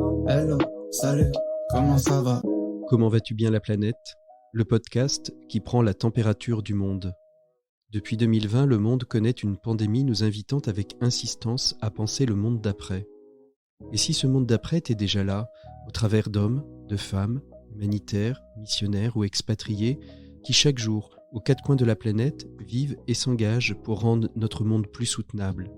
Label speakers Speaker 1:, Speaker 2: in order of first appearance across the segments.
Speaker 1: Hello, salut, comment ça va?
Speaker 2: Comment vas-tu bien la planète? Le podcast qui prend la température du monde. Depuis 2020, le monde connaît une pandémie nous invitant avec insistance à penser le monde d'après. Et si ce monde d'après était déjà là, au travers d'hommes, de femmes, humanitaires, missionnaires ou expatriés, qui chaque jour, aux quatre coins de la planète, vivent et s'engagent pour rendre notre monde plus soutenable.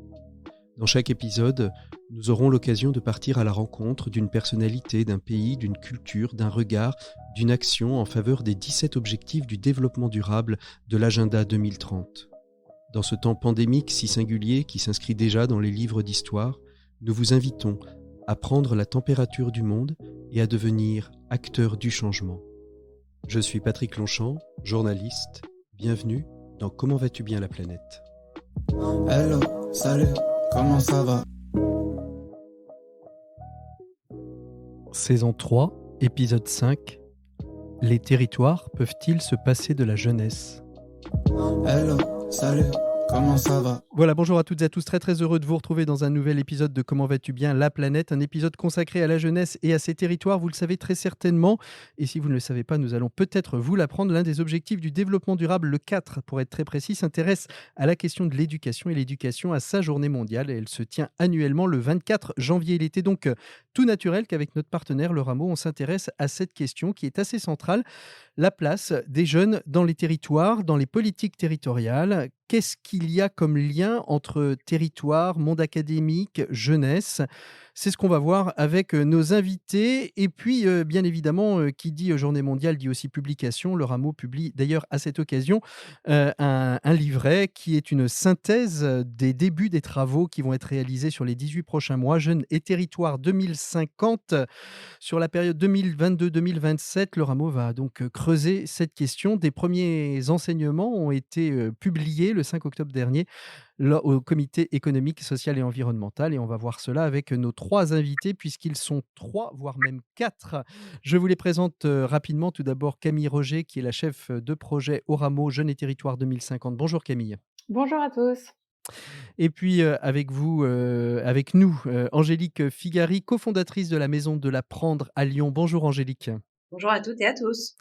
Speaker 2: Dans chaque épisode, nous aurons l'occasion de partir à la rencontre d'une personnalité, d'un pays, d'une culture, d'un regard, d'une action en faveur des 17 objectifs du développement durable de l'Agenda 2030. Dans ce temps pandémique si singulier qui s'inscrit déjà dans les livres d'histoire, nous vous invitons à prendre la température du monde et à devenir acteurs du changement. Je suis Patrick Longchamp, journaliste. Bienvenue dans Comment vas-tu bien la planète?
Speaker 1: Hello, salut, comment ça va?
Speaker 3: Saison 3, épisode 5. Les territoires peuvent-ils se passer de la jeunesse?
Speaker 1: Hello, salut, comment ça va?
Speaker 3: Voilà, bonjour à toutes et à tous, très heureux de vous retrouver dans un nouvel épisode de Comment vas-tu bien la planète, un épisode consacré à la jeunesse et à ses territoires, vous le savez très certainement, et si vous ne le savez pas, nous allons peut-être vous l'apprendre. L'un des objectifs du développement durable, le 4 pour être très précis, s'intéresse à la question de l'éducation et l'éducation à sa journée mondiale, et elle se tient annuellement le 24 janvier. Il était donc tout naturel qu'avec notre partenaire Le Rameau, on s'intéresse à cette question qui est assez centrale, la place des jeunes dans les territoires, dans les politiques territoriales. Qu'est-ce qu'il y a comme lien entre territoire, monde académique, jeunesse? C'est ce qu'on va voir avec nos invités. Et puis, bien évidemment, qui dit Journée mondiale dit aussi publication. Le Rameau publie d'ailleurs à cette occasion un livret qui est une synthèse des débuts des travaux qui vont être réalisés sur les 18 prochains mois, Jeunes et territoires 2050. Sur la période 2022-2027, le Rameau va donc creuser cette question. Des premiers enseignements ont été publiés le 5 octobre dernier au Comité économique, social et environnemental. Et on va voir cela avec nos trois invités, puisqu'ils sont trois, voire même quatre. Je vous les présente rapidement. Tout d'abord, Camille Roger, qui est la chef de projet au Rameau Jeunes et Territoires 2050. Bonjour Camille.
Speaker 4: Bonjour à tous.
Speaker 3: Et puis avec vous, avec nous, Angélique Figari, cofondatrice de la Maison de l'Apprendre à Lyon. Bonjour Angélique.
Speaker 5: Bonjour à toutes et à tous.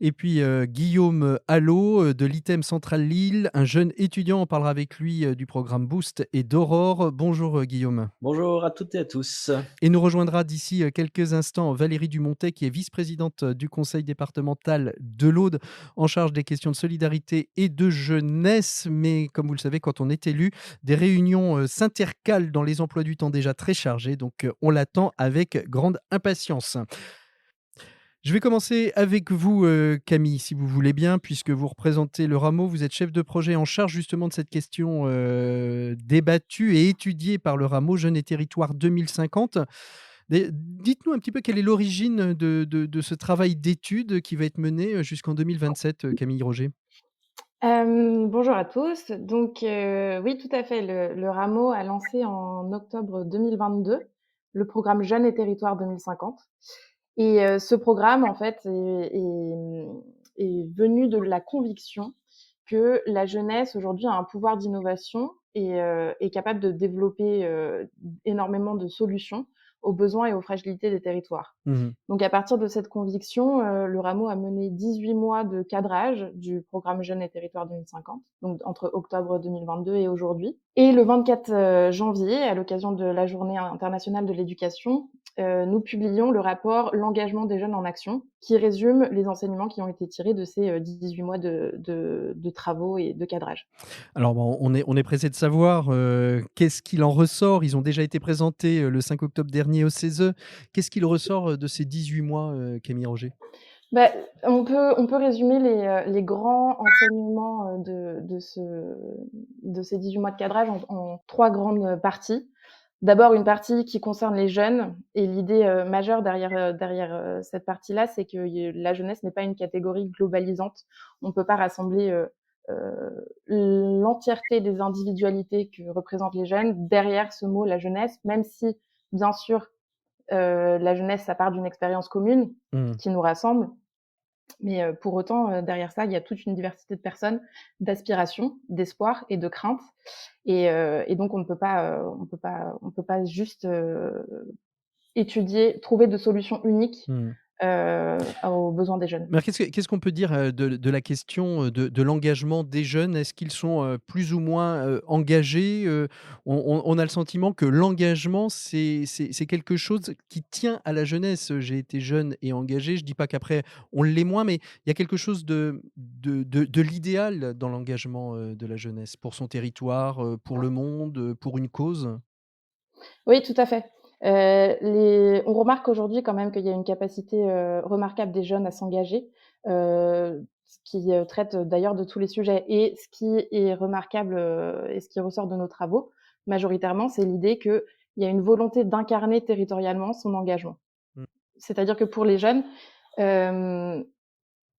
Speaker 3: Et puis Guillaume Allot de l'ITEM Centrale Lille, un jeune étudiant. On parlera avec lui du programme Boost et d'Aurore. Bonjour Guillaume.
Speaker 6: Bonjour à toutes et à tous.
Speaker 3: Et nous rejoindra d'ici quelques instants Valérie Dumontet, qui est vice-présidente du conseil départemental de l'Aude, en charge des questions de solidarité et de jeunesse. Mais comme vous le savez, quand on est élu, des réunions s'intercalent dans les emplois du temps déjà très chargés. Donc on l'attend avec grande impatience. Je vais commencer avec vous, Camille, si vous voulez bien, puisque vous représentez le Rameau. Vous êtes chef de projet en charge justement de cette question débattue et étudiée par le Rameau Jeunes et Territoires 2050. Dites-nous un petit peu quelle est l'origine de ce travail d'étude qui va être mené jusqu'en 2027, Camille Roger.
Speaker 4: Bonjour à tous. Donc, oui, tout à fait. Le Rameau a lancé en octobre 2022 le programme Jeunes et Territoires 2050. Et ce programme, en fait, est venu de la conviction que la jeunesse, aujourd'hui, a un pouvoir d'innovation et est capable de développer énormément de solutions aux besoins et aux fragilités des territoires. Donc à partir de cette conviction, le Rameau a mené 18 mois de cadrage du programme Jeunes et Territoires 2050, donc entre octobre 2022 et aujourd'hui. Et le 24 janvier, à l'occasion de la Journée internationale de l'éducation, nous publions le rapport L'engagement des jeunes en action, qui résume les enseignements qui ont été tirés de ces 18 mois de travaux et de cadrage.
Speaker 3: Alors bon, on est pressé de savoir qu'est-ce qu'il en ressort. Ils ont déjà été présentés le 5 octobre dernier au CESE. Qu'est-ce qu'il ressort de ces 18 mois, Camille Roger?
Speaker 4: Bah, on peut résumer les grands enseignements de ces 18 mois de cadrage en trois grandes parties. D'abord, une partie qui concerne les jeunes, et l'idée majeure derrière cette partie-là, c'est que la jeunesse n'est pas une catégorie globalisante. On ne peut pas rassembler l'entièreté des individualités que représentent les jeunes derrière ce mot la jeunesse, même si, bien sûr, la jeunesse, ça part d'une expérience commune qui nous rassemble. Mais pour autant, derrière ça, il y a toute une diversité de personnes, d'aspirations, d'espoir et de craintes. Et donc on ne peut pas juste étudier, trouver de solutions uniques,
Speaker 3: Mmh.
Speaker 4: aux besoins des jeunes.
Speaker 3: Mais alors qu'est-ce qu'on peut dire, de la question, de l'engagement des jeunes? Est-ce qu'ils sont, plus ou moins, engagés? On a le sentiment que l'engagement, c'est quelque chose qui tient à la jeunesse. J'ai été jeune et engagé, je dis pas qu'après on l'est moins, mais il y a quelque chose de l'idéal dans l'engagement, de la jeunesse pour son territoire, pour le monde, pour une cause?
Speaker 4: Oui, tout à fait. On remarque aujourd'hui quand même qu'il y a une capacité, remarquable des jeunes à s'engager, ce qui, traite d'ailleurs de tous les sujets et ce qui est remarquable, et ce qui ressort de nos travaux, majoritairement, c'est l'idée qu'il y a une volonté d'incarner territorialement son engagement.
Speaker 3: Mmh.
Speaker 4: C'est-à-dire que pour les jeunes, hem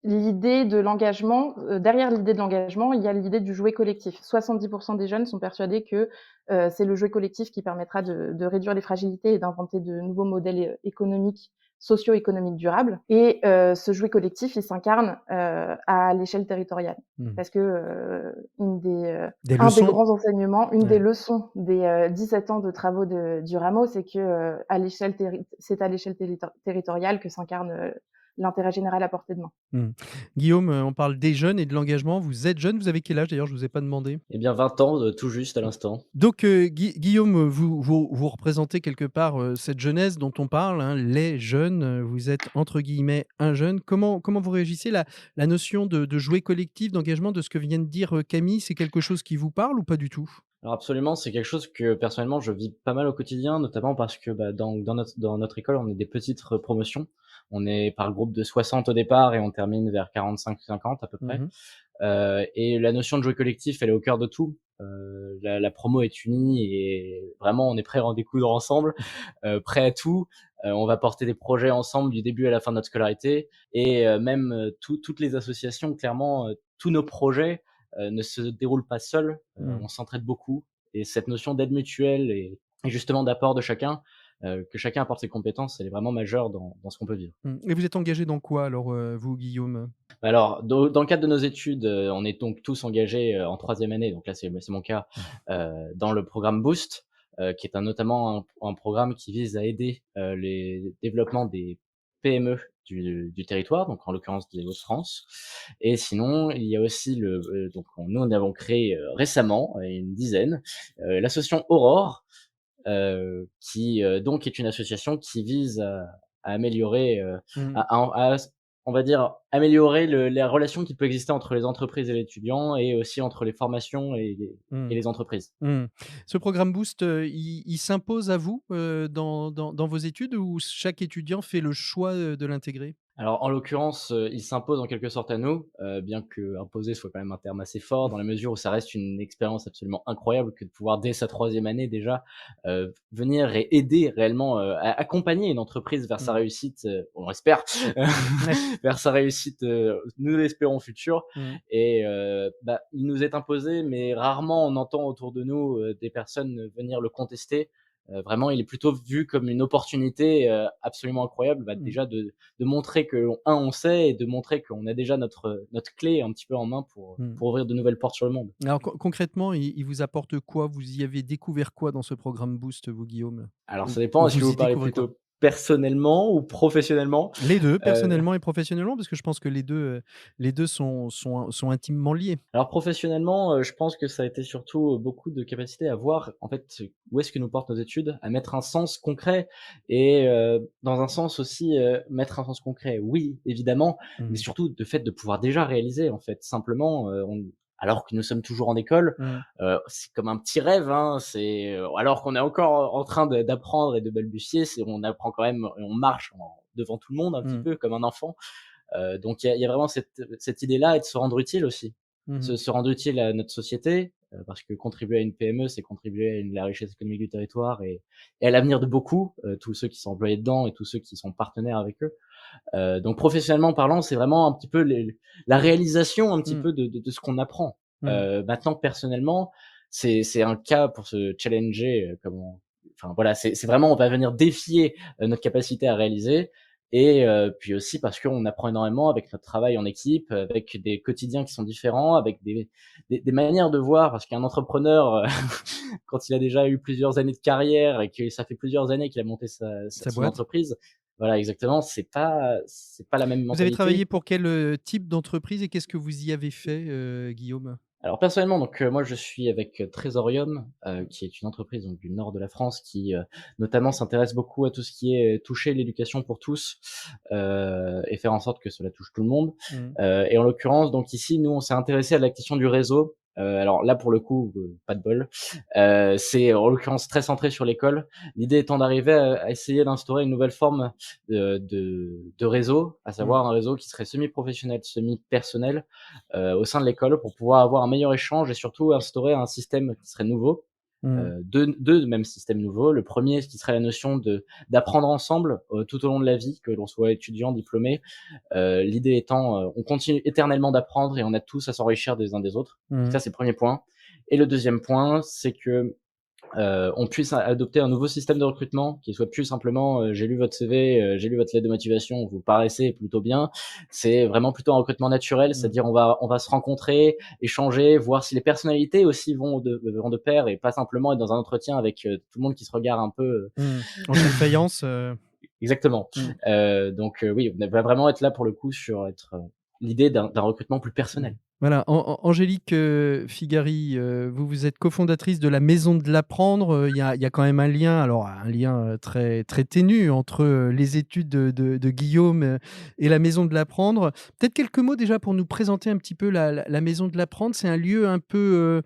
Speaker 4: l'idée de l'engagement, derrière l'idée de l'engagement, il y a l'idée du jouet collectif. 70 des jeunes sont persuadés que, c'est le jouet collectif qui permettra de réduire les fragilités et d'inventer de nouveaux modèles, économiques, socio-économiques durables et ce jouet collectif, il s'incarne, à l'échelle territoriale.
Speaker 3: Mmh.
Speaker 4: Parce que,
Speaker 3: Des
Speaker 4: un des
Speaker 3: leçons?
Speaker 4: grands enseignements, une des
Speaker 3: Ouais.
Speaker 4: leçons des, 17 ans de travaux du Rameau, c'est que, c'est à l'échelle territoriale que s'incarne, l'intérêt général à portée de main.
Speaker 3: Mmh. Guillaume, on parle des jeunes et de l'engagement. Vous êtes jeune, vous avez quel âge d'ailleurs? Je vous ai pas demandé.
Speaker 6: Eh bien 20 ans, tout juste à l'instant.
Speaker 3: Donc, Guillaume, vous représentez quelque part, cette jeunesse dont on parle, hein, les jeunes, vous êtes entre guillemets «un jeune». Comment vous réagissez? La notion de jouet collectif, d'engagement, de ce que vient de dire, Camille, c'est quelque chose qui vous parle ou pas du tout?
Speaker 6: Alors absolument, c'est quelque chose que personnellement je vis pas mal au quotidien, notamment parce que, bah, dans notre école, on est des petites promotions. On est par groupe de 60 au départ et on termine vers 45-50 à peu près.
Speaker 3: Mmh.
Speaker 6: Et la notion de jouer collectif, elle est au cœur de tout. La promo est unie et vraiment on est prêt à en découdre ensemble, prêt à tout. On va porter des projets ensemble du début à la fin de notre scolarité et même, toutes les associations clairement, tous nos projets, ne se déroulent pas seuls.
Speaker 3: Mmh.
Speaker 6: On s'entraide beaucoup et cette notion d'aide mutuelle et justement d'apport de chacun, que chacun apporte ses compétences, elle est vraiment majeure dans ce qu'on peut vivre.
Speaker 3: Mmh. Et vous êtes engagé dans quoi alors, vous, Guillaume?
Speaker 6: Alors, dans le cadre de nos études, on est donc tous engagés, en troisième année, donc là, c'est mon cas, dans le programme Boost, qui est notamment un programme qui vise à aider, les développements des PME du territoire, donc en l'occurrence des Hauts-de-France. Et sinon, il y a aussi donc nous, on avons créé, récemment, une dizaine, l'association Aurore, qui, donc est une association qui vise à améliorer,
Speaker 3: Mmh.
Speaker 6: à on va dire, améliorer la relation qui peut exister entre les entreprises et les étudiants et aussi entre les formations et
Speaker 3: Mmh.
Speaker 6: les entreprises.
Speaker 3: Mmh. Ce programme Boost, il s'impose à vous, dans vos études ou chaque étudiant fait le choix, de l'intégrer?
Speaker 6: Alors, en l'occurrence, il s'impose en quelque sorte à nous, bien qu'imposer soit quand même un terme assez fort, dans la mesure où ça reste une expérience absolument incroyable que de pouvoir, dès sa troisième année déjà, venir et aider réellement, accompagner une entreprise vers sa
Speaker 3: Mmh.
Speaker 6: réussite, on l'espère,
Speaker 3: Ouais.
Speaker 6: vers sa réussite, nous l'espérons future.
Speaker 3: Mmh.
Speaker 6: Et bah, il nous est imposé, mais rarement on entend autour de nous, des personnes venir le contester. Vraiment, il est plutôt vu comme une opportunité, absolument incroyable, bah,
Speaker 3: Mmh.
Speaker 6: déjà de montrer que, on sait et de montrer qu'on a déjà notre clé un petit peu en main
Speaker 3: Mmh.
Speaker 6: pour ouvrir de nouvelles portes sur le monde.
Speaker 3: Alors concrètement, il vous apporte quoi? Vous y avez découvert quoi dans ce programme Boost, vous, Guillaume?
Speaker 6: Alors ça
Speaker 3: Ou
Speaker 6: dépend, est-ce que
Speaker 3: vous
Speaker 6: vous
Speaker 3: y
Speaker 6: parlez
Speaker 3: découvrez quoi?
Speaker 6: plutôt personnellement ou professionnellement?
Speaker 3: Les 2,
Speaker 6: Heu
Speaker 3: personnellement et professionnellement, parce que je pense que les 2 sont intimement liés.
Speaker 6: Alors professionnellement, je pense que ça a été surtout, beaucoup de capacité à voir, en fait, où est-ce que nous portent nos études, à mettre un sens concret et dans un sens aussi, mettre un sens concret, oui, évidemment, mais
Speaker 3: Mmh.
Speaker 6: surtout de fait de pouvoir déjà réaliser, en fait. Simplement, on alors que nous sommes toujours en école,
Speaker 3: Mmh.
Speaker 6: c'est comme un petit rêve, hein, alors qu'on est encore en train d'apprendre et de balbutier, on apprend quand même, on marche devant tout le monde un petit
Speaker 3: Mmh.
Speaker 6: peu comme un enfant. Donc il y a vraiment cette idée-là et de se rendre utile aussi.
Speaker 3: Mmh mh.
Speaker 6: Se rendre utile à notre société, parce que contribuer à une PME, c'est contribuer à la richesse économique du territoire et à l'avenir de beaucoup, tous ceux qui sont employés dedans et tous ceux qui sont partenaires avec eux. Donc professionnellement parlant, c'est vraiment un petit peu la réalisation un petit
Speaker 3: Mmh.
Speaker 6: peu de ce qu'on apprend.
Speaker 3: Mmh.
Speaker 6: Maintenant personnellement, c'est un cas pour se challenger, enfin voilà, c'est vraiment on va venir défier, notre capacité à réaliser et puis aussi parce qu'on apprend énormément avec notre travail en équipe, avec des quotidiens qui sont différents, avec des manières de voir, parce qu'un entrepreneur, quand il a déjà eu plusieurs années de carrière et que ça fait plusieurs années qu'il a monté
Speaker 3: Sa
Speaker 6: son
Speaker 3: boîte.
Speaker 6: entreprise, voilà, exactement, c'est pas la même
Speaker 3: Vous avez travaillé
Speaker 6: mentalité.
Speaker 3: pour quel, type d'entreprise et qu'est-ce que vous y avez fait, Guillaume?
Speaker 6: Alors personnellement, donc moi je suis avec Tresorium, qui est une entreprise donc du nord de la France qui, notamment s'intéresse beaucoup à tout ce qui est toucher l'éducation pour tous, et faire en sorte que cela touche tout le monde.
Speaker 3: Mmh.
Speaker 6: Et en l'occurrence, donc ici, nous, on s'est intéressé à la question du réseau. Alors là, pour le coup, pas de bol. C'est en l'occurrence très centré sur l'école. L'idée étant d'arriver à essayer d'instaurer une nouvelle forme de réseau, à
Speaker 3: Mmh.
Speaker 6: savoir un réseau qui serait semi-professionnel, semi-personnel, au sein de l'école pour pouvoir avoir un meilleur échange et surtout instaurer un système qui serait nouveau,
Speaker 3: Mmh.
Speaker 6: deux même systèmes nouveaux. Le premier, ce qui serait la notion d'apprendre ensemble tout au long de la vie, que l'on soit étudiant, diplômé. L'idée étant, on continue éternellement d'apprendre et on a tous à s'enrichir des uns des autres. Donc
Speaker 3: Mmh.
Speaker 6: ça, c'est le premier point. Et le deuxième point, c'est que on puisse adopter un nouveau système de recrutement qui soit plus simplement j'ai lu votre CV, j'ai lu votre lettre de motivation, vous paraissez plutôt bien. C'est vraiment plutôt un recrutement naturel,
Speaker 3: Mmh.
Speaker 6: c'est-à-dire on va se rencontrer, échanger, voir si les personnalités aussi vont de pair et pas simplement être dans un entretien avec tout le monde qui se regarde un peu.
Speaker 3: Mmh. En faïence,
Speaker 6: Exactement.
Speaker 3: mmh.
Speaker 6: Donc oui, on va vraiment être là pour le coup sur être l'idée d'un recrutement plus
Speaker 3: Mmh.
Speaker 6: personnel.
Speaker 3: Voilà, Angélique, Figari, vous êtes cofondatrice de la Maison de l'Apprendre. Il y a quand même un lien, alors un lien, très très ténu entre, les études de Guillaume, et la Maison de l'Apprendre. Peut-être quelques mots déjà pour nous présenter un petit peu la Maison de l'Apprendre. C'est un lieu un peu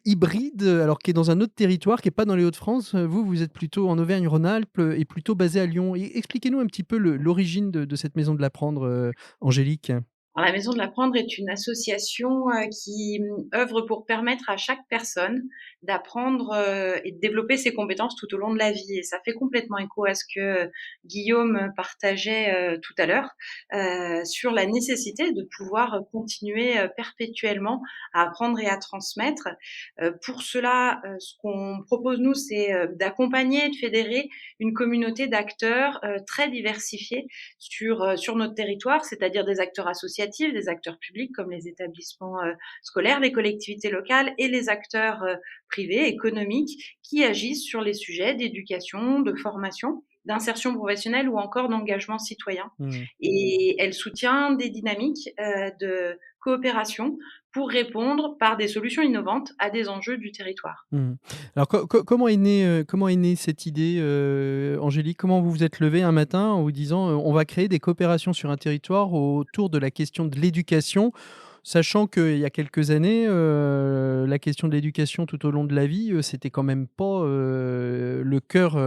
Speaker 3: hybride, alors qui est dans un autre territoire, qui est pas dans les Hauts-de-France. Vous, vous êtes plutôt en Auvergne-Rhône-Alpes, et plutôt basé à Lyon. Et expliquez-nous un petit peu l'origine de cette Maison de l'Apprendre, Angélique.
Speaker 5: Alors, la Maison de l'Apprendre est une association qui œuvre pour permettre à chaque personne d'apprendre et de développer ses compétences tout au long de la vie. Et ça fait complètement écho à ce que Guillaume partageait tout à l'heure sur la nécessité de pouvoir continuer perpétuellement à apprendre et à transmettre. Pour cela, ce qu'on propose, nous, c'est d'accompagner et de fédérer une communauté d'acteurs très diversifiés sur notre territoire, c'est-à-dire des acteurs associatifs, des acteurs publics comme les établissements scolaires, les collectivités locales et les acteurs privés, économiques, qui agissent sur les sujets d'éducation, de formation, d'insertion professionnelle ou encore d'engagement citoyen.
Speaker 3: Mmh.
Speaker 5: Et elle soutient des dynamiques de coopération pour répondre par des solutions innovantes à des enjeux du territoire.
Speaker 3: Mmh. Alors comment est née cette idée, Angélique? Comment vous vous êtes levée un matin en vous disant, «On va créer des coopérations sur un territoire autour de la question de l'éducation», sachant qu'il y a quelques années, la question de l'éducation tout au long de la vie, c'était quand même pas, le cœur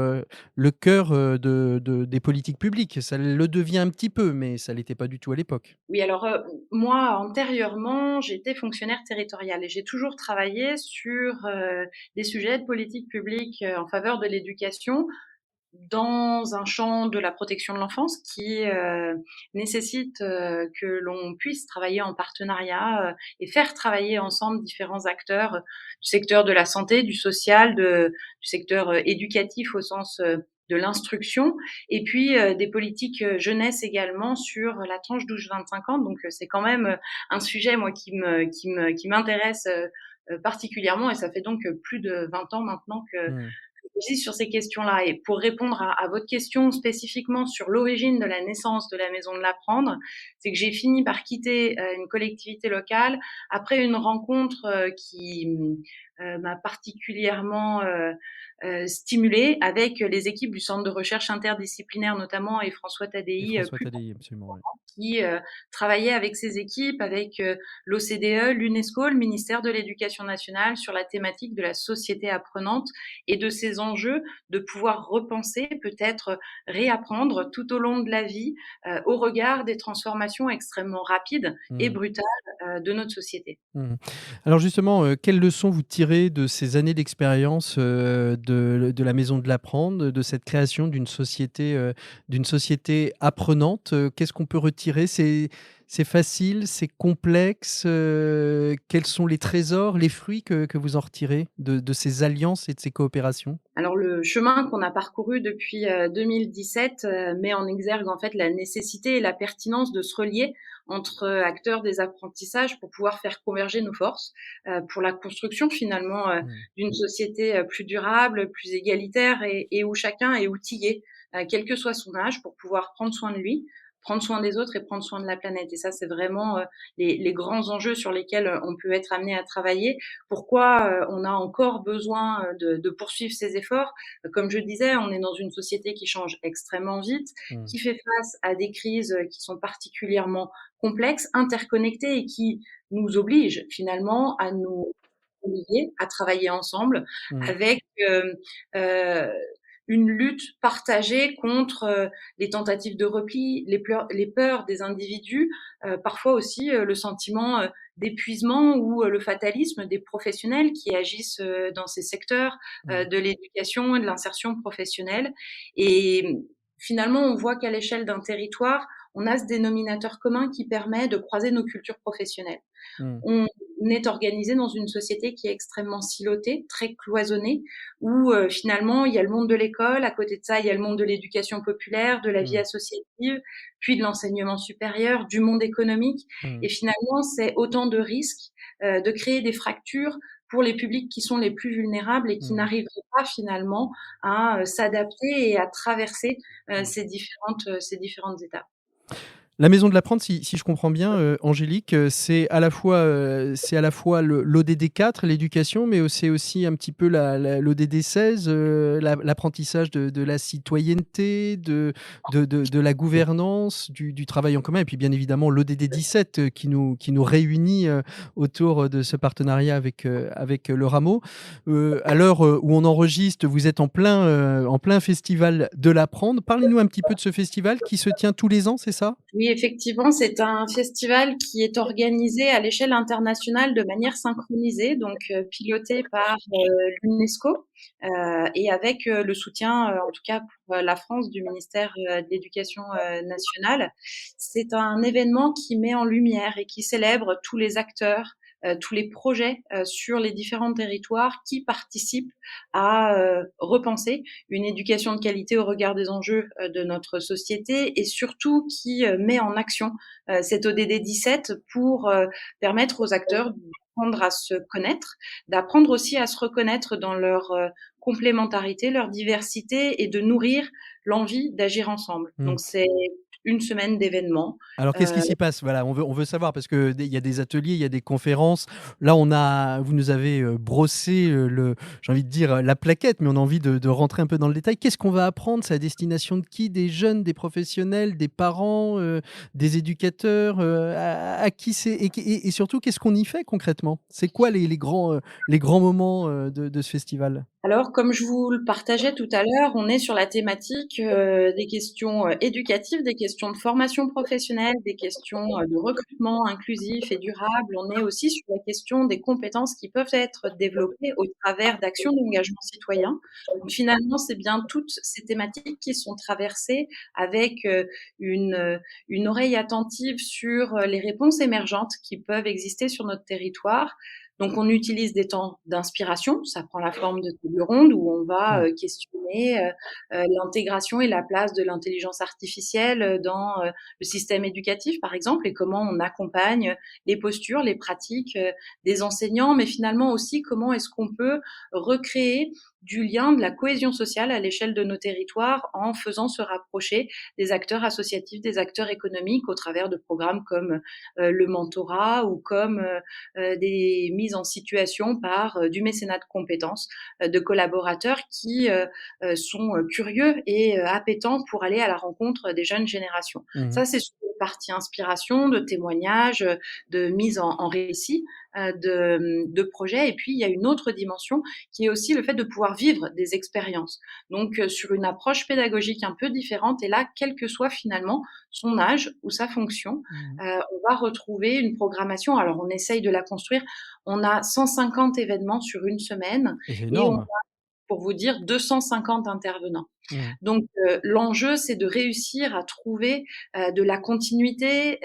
Speaker 3: des politiques publiques. Ça le devient un petit peu, mais ça l'était pas du tout à l'époque.
Speaker 5: Oui, alors, moi, antérieurement, j'étais fonctionnaire territoriale et j'ai toujours travaillé sur, des sujets de politique publique, en faveur de l'éducation, dans un champ de la protection de l'enfance qui, nécessite, que l'on puisse travailler en partenariat, et faire travailler ensemble différents acteurs, du secteur de la santé, du social, du secteur, éducatif au sens, de l'instruction et puis, des politiques, jeunesse également sur la tranche 12-25 ans. Donc, c'est quand même, un sujet moi qui m'intéresse, particulièrement et ça fait donc, plus de 20 ans maintenant que
Speaker 3: Mmh.
Speaker 5: réfléchis sur ces questions-là. Et pour répondre à votre question spécifiquement sur l'origine de la naissance de la Maison de l'Apprendre, c'est que j'ai fini par quitter une collectivité locale après une rencontre qui m'a particulièrement stimulée avec les équipes du Centre de recherche interdisciplinaire notamment et François
Speaker 3: Et
Speaker 5: Tadei
Speaker 3: François
Speaker 5: plus
Speaker 3: Tadei, absolument, ouais.
Speaker 5: qui travaillait avec ses équipes, avec l'OCDE, l'UNESCO, le ministère de l'Éducation nationale sur la thématique de la société apprenante et de ces enjeux de pouvoir repenser, peut-être réapprendre tout au long de la vie au regard des transformations extrêmement rapides et
Speaker 3: Mmh.
Speaker 5: brutales de notre société.
Speaker 3: Mmh. Alors justement, quelles leçons vous tirez de ces années d'expérience, de la Maison de l'Apprendre, de cette création d'une société apprenante? Qu'est-ce qu'on peut retirer? C'est facile, c'est complexe? Quels sont les trésors, les fruits que vous en retirez de ces alliances et de ces coopérations?
Speaker 5: Alors le chemin qu'on a parcouru depuis, 2017, met en exergue en fait la nécessité et la pertinence de se relier entre, acteurs des apprentissages pour pouvoir faire converger nos forces, pour la construction finalement,
Speaker 3: Mmh.
Speaker 5: d'une société, plus durable, plus égalitaire et où chacun est outillé, quel que soit son âge, pour pouvoir prendre soin de lui, prendre soin des autres et prendre soin de la planète. Et ça, c'est vraiment, les grands enjeux sur lesquels, on peut être amené à travailler. Pourquoi, on a encore besoin, de poursuivre ces efforts? Comme je disais, on est dans une société qui change extrêmement vite,
Speaker 3: Mmh.
Speaker 5: qui fait face à des crises, qui sont particulièrement complexes, interconnectées et qui nous obligent finalement à nous lier, à travailler ensemble
Speaker 3: Mmh.
Speaker 5: avec, heu, une lutte partagée contre, les tentatives de repli, les peurs des individus, parfois aussi, le sentiment, d'épuisement ou, le fatalisme des professionnels qui agissent, dans ces secteurs,
Speaker 3: Mmh.
Speaker 5: de l'éducation et de l'insertion professionnelle. Et finalement, on voit qu'à l'échelle d'un territoire, on a ce dénominateur commun qui permet de croiser nos cultures professionnelles.
Speaker 3: Mmh.
Speaker 5: On est organisé dans une société qui est extrêmement silotée, très cloisonnée, où, finalement, il y a le monde de l'école, à côté de ça, il y a le monde de l'éducation populaire, de la vie
Speaker 3: Mmh.
Speaker 5: associative, puis de l'enseignement supérieur, du monde économique.
Speaker 3: Mmh.
Speaker 5: Et finalement, c'est autant de risques, de créer des fractures pour les publics qui sont les plus vulnérables et qui
Speaker 3: Mmh.
Speaker 5: n'arriveraient pas finalement à, s'adapter et à traverser,
Speaker 3: Mmh.
Speaker 5: ces différentes étapes.
Speaker 3: La maison de l'apprendre, si je comprends bien, Angélique, c'est à la fois le l'ODD 4, l'éducation, mais c'est aussi un petit peu l'ODD 16, l'apprentissage de la citoyenneté, de la gouvernance, du travail en commun et puis bien évidemment l'ODD 17, qui nous réunit, autour, de ce partenariat avec le Rameau. À l'heure, où on enregistre, vous êtes en plein festival de l'apprendre. Parlez-nous un petit peu de ce festival qui se tient tous les ans, c'est ça?
Speaker 5: Oui, effectivement, c'est un festival qui est organisé à l'échelle internationale de manière synchronisée, donc piloté par l'UNESCO et avec le soutien, en tout cas pour la France, du ministère de l'Éducation nationale. C'est un événement qui met en lumière et qui célèbre tous les acteurs, tous les projets sur les différents territoires qui participent à repenser une éducation de qualité au regard des enjeux de notre société et surtout qui met en action cet ODD 17 pour permettre aux acteurs d'apprendre à se connaître, d'apprendre aussi à se reconnaître dans leur complémentarité, leur diversité et de nourrir l'envie d'agir ensemble.
Speaker 3: Mmh.
Speaker 5: Donc c'est une semaine d'événements.
Speaker 3: Alors qu'est-ce qui
Speaker 5: Euh,
Speaker 3: s'y passe? Voilà, on veut savoir parce que il y a des ateliers, il y a des conférences. Là, vous nous avez, brossé, j'ai envie de dire, la plaquette, mais on a envie de rentrer un peu dans le détail. Qu'est-ce qu'on va apprendre? C'est à destination de qui? Des jeunes, des professionnels, des parents, des éducateurs? À qui c'est et surtout, qu'est-ce qu'on y fait concrètement? C'est quoi les grands moments, de ce festival?
Speaker 5: Alors, comme je vous le partageais tout à l'heure, on est sur la thématique, des questions, éducatives, des questions de formation professionnelle, des questions, de recrutement inclusif et durable. On est aussi sur la question des compétences qui peuvent être développées au travers d'actions d'engagement citoyen. Donc finalement, c'est bien toutes ces thématiques qui sont traversées avec, une oreille attentive sur, les réponses émergentes qui peuvent exister sur notre territoire. Donc on utilise des temps d'inspiration, ça prend la forme de tables rondes où on va,
Speaker 3: Mmh.
Speaker 5: questionner, l'intégration et la place de l'intelligence artificielle, dans, le système éducatif, par exemple, et comment on accompagne les postures, les pratiques, des enseignants, mais finalement aussi comment est-ce qu'on peut recréer du lien, de la cohésion sociale à l'échelle de nos territoires en faisant se rapprocher des acteurs associatifs, des acteurs économiques au travers de programmes comme, le mentorat ou comme, des mises en situation par du mécénat de compétences de collaborateurs qui sont curieux et appétents pour aller à la rencontre des jeunes générations.
Speaker 3: Mmh.
Speaker 5: Ça, c'est sur la partie inspiration, de témoignages, de mise en récit de projets. Et puis, il y a une autre dimension qui est aussi le fait de pouvoir vivre des expériences. Donc, sur une approche pédagogique un peu différente. Et là, quel que soit finalement son âge ou sa fonction,
Speaker 3: Mmh.
Speaker 5: on va retrouver une programmation. Alors, on essaye de la construire. On a 150 événements sur une semaine
Speaker 3: C'est
Speaker 5: et on
Speaker 3: énorme.
Speaker 5: pour vous dire 250 intervenants.
Speaker 3: Mmh.
Speaker 5: Donc, l'enjeu, c'est de réussir à trouver de la continuité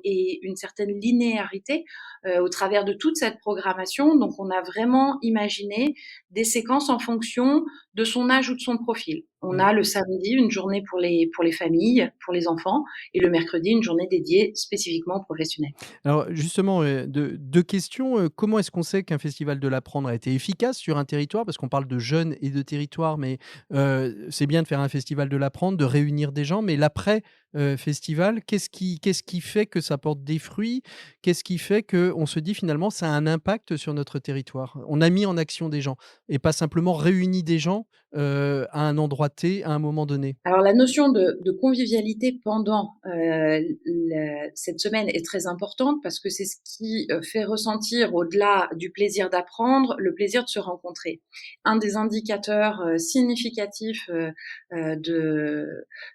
Speaker 5: et une certaine linéarité au travers de toute cette programmation. Donc, on a vraiment imaginé des séquences en fonction de son âge ou de son profil. On
Speaker 3: Mmh.
Speaker 5: a le samedi une journée pour les familles, pour les enfants, et le mercredi une journée dédiée spécifiquement aux professionnels.
Speaker 3: Alors justement, 2 questions, comment est-ce qu'on sait qu'un festival de l'apprendre a été efficace sur un territoire? Parce qu'on parle de jeunes et de territoire, mais c'est bien de faire un festival de l'apprendre, de réunir des gens, mais l'après, festival, qu'est-ce qui fait que ça porte des fruits? Qu'est-ce qui fait qu'on se dit finalement: «Ça a un impact sur notre territoire»? On a mis en action des gens et pas simplement réuni des gens, à un endroit T, à un moment donné.
Speaker 5: Alors la notion de convivialité pendant, cette semaine est très importante parce que c'est ce qui, fait ressentir au-delà du plaisir d'apprendre, le plaisir de se rencontrer. Un des indicateurs, significatifs, de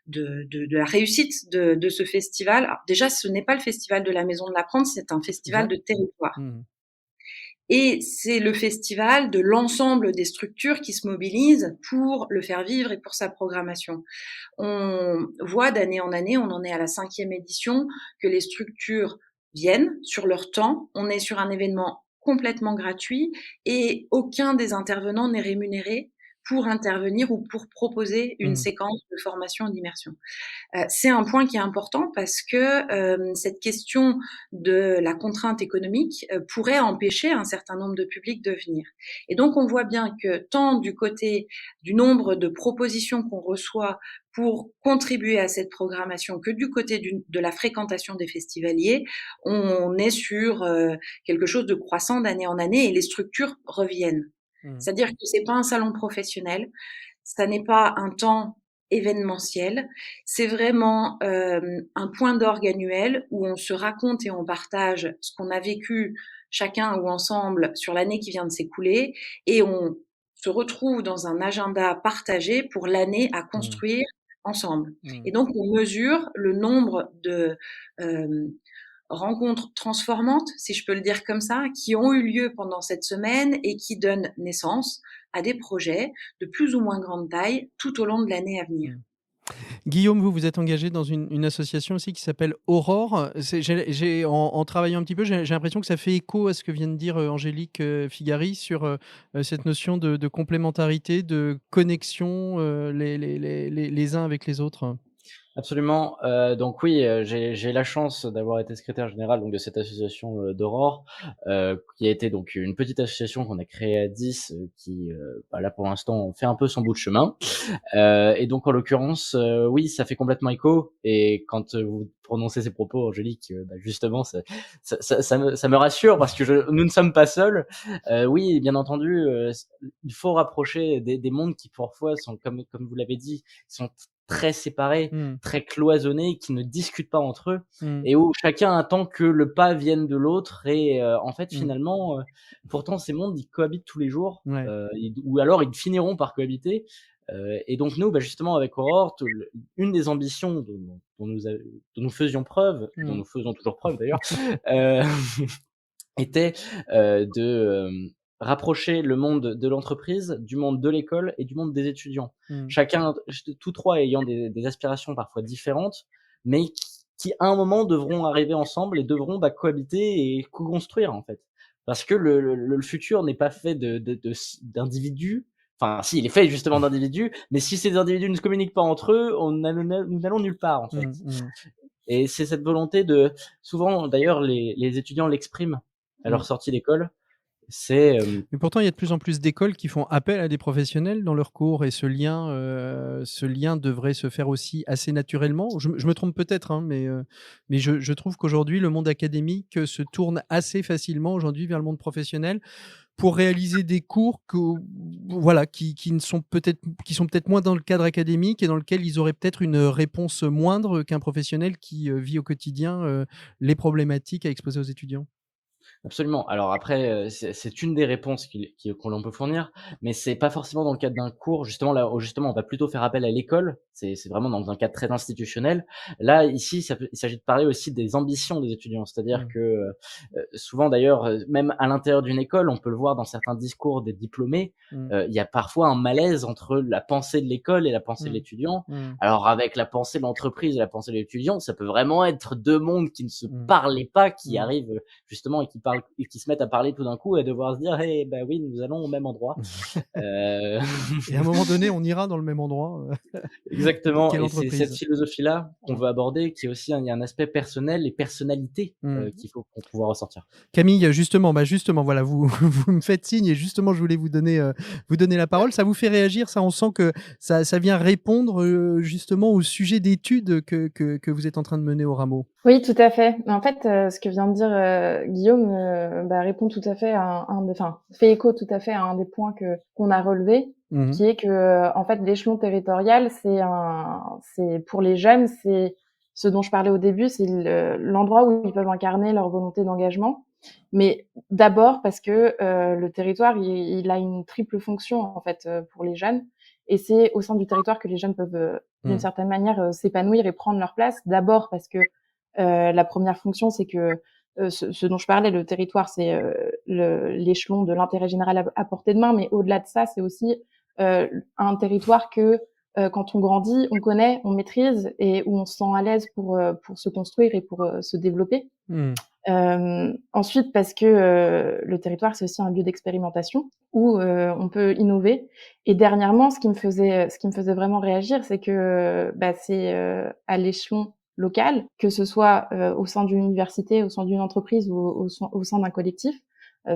Speaker 5: la réussite de ce festival, alors déjà ce n'est pas le festival de la Maison de l'Apprendre, c'est un festival
Speaker 3: Exact.
Speaker 5: de territoire.
Speaker 3: Mmh.
Speaker 5: Et c'est le festival de l'ensemble des structures qui se mobilisent pour le faire vivre et pour sa programmation. On voit d'année en année, on en est à la 5e édition, que les structures viennent sur leur temps. On est sur un événement complètement gratuit et aucun des intervenants n'est rémunéré pour intervenir ou pour proposer une
Speaker 3: Mmh.
Speaker 5: séquence de formation et d'immersion. C'est un point qui est important parce que cette question de la contrainte économique pourrait empêcher un certain nombre de publics de venir. Et donc on voit bien que tant du côté du nombre de propositions qu'on reçoit pour contribuer à cette programmation que du côté de la fréquentation des festivaliers, on est sur quelque chose de croissant d'année en année et les structures reviennent.
Speaker 3: Mmh.
Speaker 5: C'est-à-dire que c'est pas un salon professionnel, ça n'est pas un temps événementiel, c'est vraiment un point d'orgue annuel où on se raconte et on partage ce qu'on a vécu chacun ou ensemble sur l'année qui vient de s'écouler et on se retrouve dans un agenda partagé pour l'année à
Speaker 3: Mmh.
Speaker 5: construire ensemble.
Speaker 3: Mmh.
Speaker 5: Et donc on mesure le nombre de euh, rencontres transformantes, si je peux le dire comme ça, qui ont eu lieu pendant cette semaine et qui donnent naissance à des projets de plus ou moins grande taille tout au long de l'année à venir.
Speaker 3: Mmh. Guillaume, vous êtes engagé dans une association aussi qui s'appelle Aurore. En travaillant un petit peu, j'ai l'impression que ça fait écho à ce que vient de dire Angélique Figari sur cette notion de complémentarité, de connexion les uns avec les autres.
Speaker 6: Absolument, donc oui, j'ai la chance d'avoir été secrétaire général donc de cette association, d'Aurore, qui a été donc une petite association qu'on a créée à 10, qui, bah, là pour l'instant fait un peu son bout de chemin. Et donc en l'occurrence, oui, ça fait complètement écho et quand, vous prononcez ces propos Angélique, bah, justement ça me rassure parce que nous ne sommes pas seuls. Oui, bien entendu, il faut rapprocher des mondes qui parfois sont comme vous l'avez dit, sont très séparés,
Speaker 3: Mmh.
Speaker 6: très cloisonnés, qui ne discutent pas entre eux
Speaker 3: Mmh.
Speaker 6: et où chacun attend que le pas vienne de l'autre et en fait
Speaker 3: Mmh.
Speaker 6: finalement, pourtant ces mondes ils cohabitent tous les jours,
Speaker 3: Ouais.
Speaker 6: ou alors ils finiront par cohabiter. Et donc nous, bah, justement avec Aurore, une des ambitions dont nous faisions preuve, dont
Speaker 3: Mmh.
Speaker 6: nous faisons toujours preuve d'ailleurs, heu, était, de, rapprocher le monde de l'entreprise, du monde de l'école et du monde des étudiants.
Speaker 3: Mmh.
Speaker 6: Chacun tous 3 ayant des aspirations parfois différentes, mais qui à un moment devront arriver ensemble et devront, bah, cohabiter et co-construire en fait. Parce que le futur n'est pas fait d'individus, enfin si, il est fait justement d'individus, mais si ces individus ne se communiquent pas entre eux, nous n'allons nulle part en fait.
Speaker 3: Mmh. Mmh.
Speaker 6: Et c'est cette volonté de souvent d'ailleurs les étudiants l'expriment à leur
Speaker 3: Mmh.
Speaker 6: sortie d'école, c'est,
Speaker 3: Mais pourtant, il y a de plus en plus d'écoles qui font appel à des professionnels dans leurs cours et ce lien devrait se faire aussi assez naturellement. Je me trompe peut-être, hein, mais je trouve qu'aujourd'hui, le monde académique se tourne assez facilement aujourd'hui vers le monde professionnel pour réaliser des cours voilà, qui ne sont peut-être qui sont peut-être moins dans le cadre académique et dans lequel ils auraient peut-être une réponse moindre qu'un professionnel qui vit au quotidien les problématiques à exposer aux étudiants.
Speaker 6: Absolument. Alors après, c'est une des réponses qu'on l'on peut fournir, mais c'est pas forcément dans le cadre d'un cours. Justement, là où justement on va plutôt faire appel à l'école, c'est vraiment dans un cadre très institutionnel. Là, ici, il s'agit de parler aussi des ambitions des étudiants. C'est-à-dire
Speaker 3: Mmh.
Speaker 6: que, souvent d'ailleurs, même à l'intérieur d'une école, on peut le voir dans certains discours des diplômés,
Speaker 3: Mmh.
Speaker 6: il y a parfois un malaise entre la pensée de l'école et la pensée de
Speaker 3: Mmh.
Speaker 6: l'étudiant.
Speaker 3: Mmh.
Speaker 6: Alors avec la pensée de l'entreprise et la pensée de l'étudiant, ça peut vraiment être 2 mondes qui ne se
Speaker 3: Mmh.
Speaker 6: parlaient pas, qui
Speaker 3: Mmh.
Speaker 6: arrivent, justement et qui se mettent à parler tout d'un coup et devoir se dire: «Eh bah, oui, nous allons au même endroit». Heu,
Speaker 3: Et à un moment donné, on ira dans le même endroit,
Speaker 6: exactement
Speaker 3: quelle
Speaker 6: et c'est cette
Speaker 3: entreprise?
Speaker 6: philosophie-là qu'on
Speaker 3: Mmh.
Speaker 6: veut aborder, qui est aussi il y a un aspect personnel et personnalité,
Speaker 3: Mmh.
Speaker 6: qu'il faut qu'on pouvoir ressortir.
Speaker 3: Camille, justement, justement, voilà, vous vous me faites signe et justement, je voulais vous donner la parole. Ça vous fait réagir, ça? On sent que ça vient répondre, justement au sujet d'études que vous êtes en train de mener au Rameau?
Speaker 4: Oui, tout à fait. En fait, ce que vient de dire, Guillaume, répond tout à fait à fait écho tout à fait à un des points qu'on a relevés,
Speaker 3: Mmh mh.
Speaker 4: qui est que, en fait, l'échelon territorial, c'est pour les jeunes, c'est ce dont je parlais au début, c'est l'endroit où ils peuvent incarner leur volonté d'engagement. Mais d'abord parce que, le territoire, il a une triple fonction, en fait, pour les jeunes et c'est au sein du territoire que les jeunes peuvent, d'une
Speaker 3: Mmh.
Speaker 4: certaine manière, s'épanouir et prendre leur place. D'abord parce que la première fonction, c'est que, ce dont je parlais, le territoire, c'est, l'échelon de l'intérêt général à portée de main, mais au-delà de ça, c'est aussi, un territoire que, quand on grandit, on connaît, on maîtrise et où on se sent à l'aise pour se construire et pour, se développer.
Speaker 3: Mmh.
Speaker 4: Ensuite parce que, le territoire, c'est aussi un lieu d'expérimentation où, on peut innover et dernièrement, ce qui me faisait vraiment réagir, c'est que, c'est, à l'échelon local, que ce soit, au sein d'une université, au sein d'une entreprise ou au sein d'un collectif,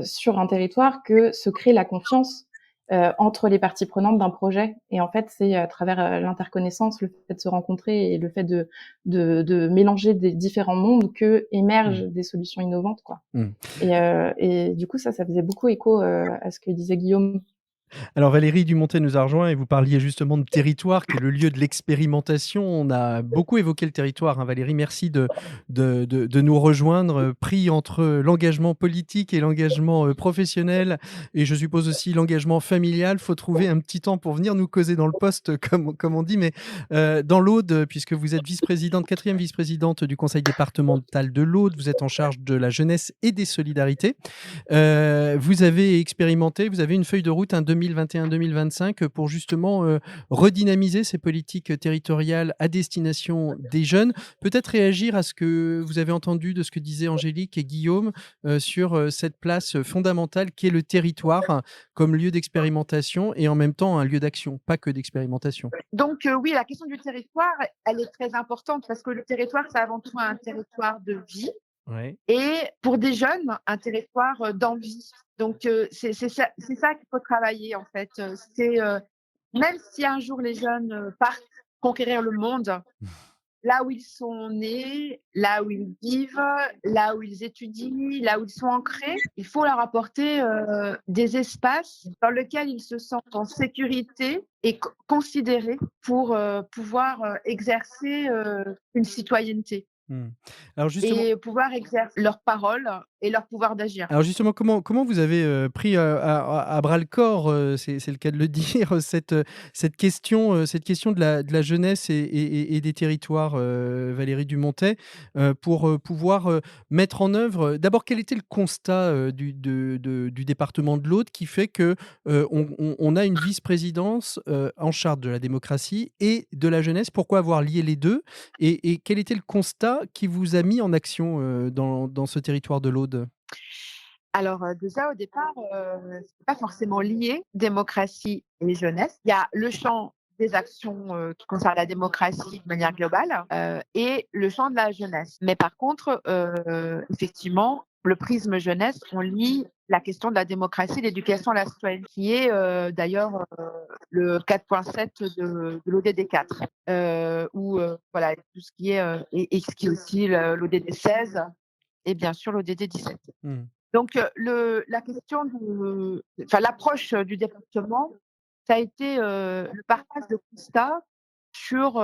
Speaker 4: sur un territoire que se crée la confiance, entre les parties prenantes d'un projet et en fait, c'est à travers, l'interconnaissance, le fait de se rencontrer et le fait de mélanger des différents mondes
Speaker 3: Mmh.
Speaker 4: qu'émergent des solutions innovantes, quoi.
Speaker 3: Mmh.
Speaker 4: Et du coup, ça faisait beaucoup écho, à ce que disait Guillaume.
Speaker 3: Alors Valérie Dumontet nous a rejoint et vous parliez justement de territoire qui est le lieu de l'expérimentation. On a beaucoup évoqué le territoire, hein, Valérie. Merci de nous rejoindre, pris entre l'engagement politique et l'engagement professionnel et je suppose aussi l'engagement familial. Faut trouver un petit temps pour venir nous causer dans le poste, comme on dit. Mais dans l'Aude, puisque vous êtes vice-présidente, quatrième vice-présidente du conseil départemental de l'Aude, vous êtes en charge de la jeunesse et des solidarités. Vous avez expérimenté, vous avez une feuille de route, hein, 2021-2025 pour justement, redynamiser ces politiques territoriales à destination des jeunes. Peut-être réagir à ce que vous avez entendu de ce que disaient Angélique et Guillaume, sur, cette place fondamentale qui est le territoire comme lieu d'expérimentation et en même temps un lieu d'action, pas que d'expérimentation.
Speaker 7: Donc oui, la question du territoire, elle est très importante parce que le territoire, c'est avant tout un territoire de vie
Speaker 3: Ouais.
Speaker 7: et pour des jeunes, un territoire, d'envie. Donc c'est ça qu'il faut travailler en fait, même si un jour les jeunes, partent conquérir le monde, là où ils sont nés, là où ils vivent, là où ils étudient, là où ils sont ancrés, il faut leur apporter, des espaces dans lesquels ils se sentent en sécurité et considérés pour, pouvoir, exercer, une citoyenneté
Speaker 3: Mmh. Alors justement
Speaker 7: et pouvoir exercer leur parole et leur pouvoir d'agir.
Speaker 3: Alors justement, comment vous avez, pris, à bras-le-corps, c'est le cas de le dire, cette question de la jeunesse et des territoires, Valérie Dumontet, pour, pouvoir, mettre en œuvre, d'abord quel était le constat, du département de l'Aude qui fait que, on a une vice-présidence, en charge de la démocratie et de la jeunesse? Pourquoi avoir lié les 2 et quel était le constat qui vous a mis en action, dans ce territoire de l'Aude?
Speaker 7: Alors, déjà au départ, c'est pas forcément lié, démocratie et jeunesse. Il y a le champ des actions, qui concernent la démocratie de manière globale, et le champ de la jeunesse. Mais par contre, effectivement, le prisme jeunesse, on lie la question de la démocratie, l'éducation à la citoyenneté, qui est, d'ailleurs, le 4.7 de l'ODD 4, où, voilà, tout ce qui est, et ce qui est aussi l'ODD 16 et bien sûr l'ODD 17.
Speaker 3: Mmh.
Speaker 7: Donc, la question l'approche du département, ça a été, le partage de constats sur,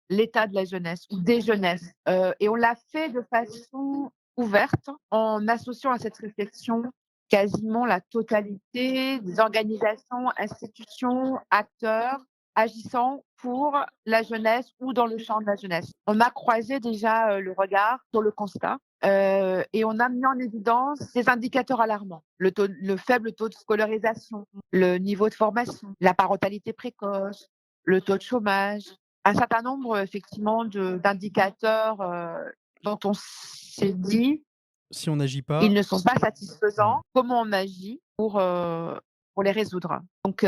Speaker 7: l'état de la jeunesse ou des jeunesses, et on l'a fait de façon ouverte en associant à cette réflexion quasiment la totalité des organisations, institutions, acteurs agissant pour la jeunesse ou dans le champ de la jeunesse. On a croisé déjà le regard sur le constat et on a mis en évidence des indicateurs alarmants. Le faible taux de scolarisation, le niveau de formation, la parentalité précoce, le taux de chômage, un certain nombre effectivement d'indicateurs dont on s'est dit
Speaker 3: Si on n'agit pas,
Speaker 7: ils ne sont pas satisfaisants. Comment on agit pour les résoudre? Donc,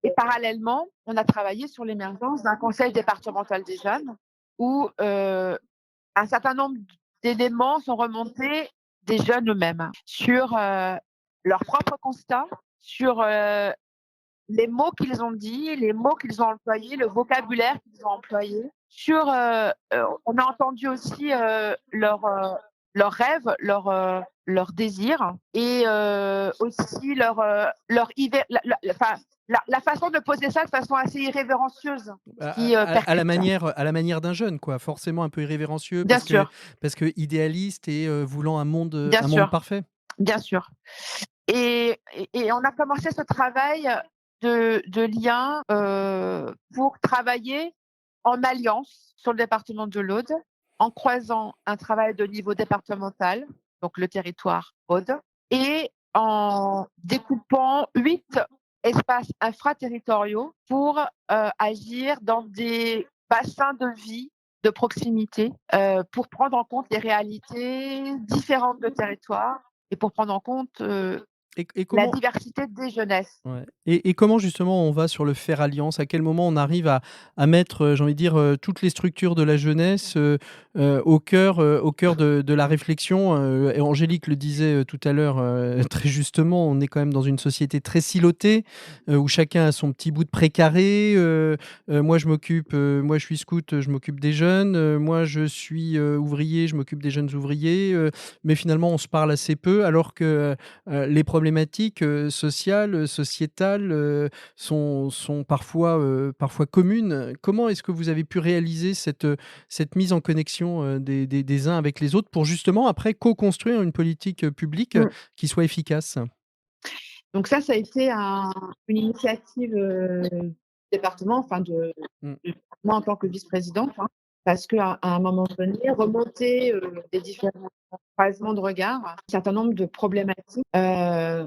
Speaker 7: et parallèlement, on a travaillé sur l'émergence d'un conseil départemental des jeunes où un certain nombre d'éléments sont remontés des jeunes eux-mêmes sur leurs propres constats, sur les mots qu'ils ont dit, les mots qu'ils ont employés, le vocabulaire qu'ils ont employé. On a entendu aussi leurs rêves, leurs désirs et aussi la façon de poser ça de façon assez irrévérencieuse.
Speaker 3: à la manière d'un jeune, quoi, forcément un peu irrévérencieux
Speaker 7: Bien sûr,
Speaker 3: parce que idéaliste et voulant
Speaker 7: bien
Speaker 3: un monde
Speaker 7: sûr,
Speaker 3: parfait.
Speaker 7: bien sûr. Et on a commencé ce travail de lien pour travailler en alliance sur le département de l'Aude, en croisant un travail de niveau départemental, donc le territoire Aude, et en découpant 8 espaces infraterritoriaux pour agir dans des bassins de vie de proximité, pour prendre en compte les réalités différentes de territoire et pour prendre en compte
Speaker 3: Et
Speaker 7: la
Speaker 3: comment
Speaker 7: diversité des jeunesses.
Speaker 3: Ouais. Et comment justement on va sur le faire alliance? À quel moment on arrive à mettre, j'ai envie de dire, toutes les structures de la jeunesse, au cœur de la réflexion? Et Angélique le disait, tout à l'heure, très justement, on est quand même dans une société très silotée, où chacun a son petit bout de précaré. Moi moi je suis scout, je m'occupe des jeunes. Moi je suis, ouvrier, je m'occupe des jeunes ouvriers. Mais finalement on se parle assez peu alors que, les problématiques, sociales, sociétales, sont parfois communes. Comment est-ce que vous avez pu réaliser cette mise en connexion, des uns avec les autres pour justement après co-construire une politique, publique,
Speaker 7: Mmh.
Speaker 3: qui soit efficace?
Speaker 7: Donc ça a été une initiative du département, enfin
Speaker 3: Mmh.
Speaker 7: de moi en tant que vice-présidente, hein, parce qu'à un moment donné, remonter des différents croisements de regards, un certain nombre de problématiques et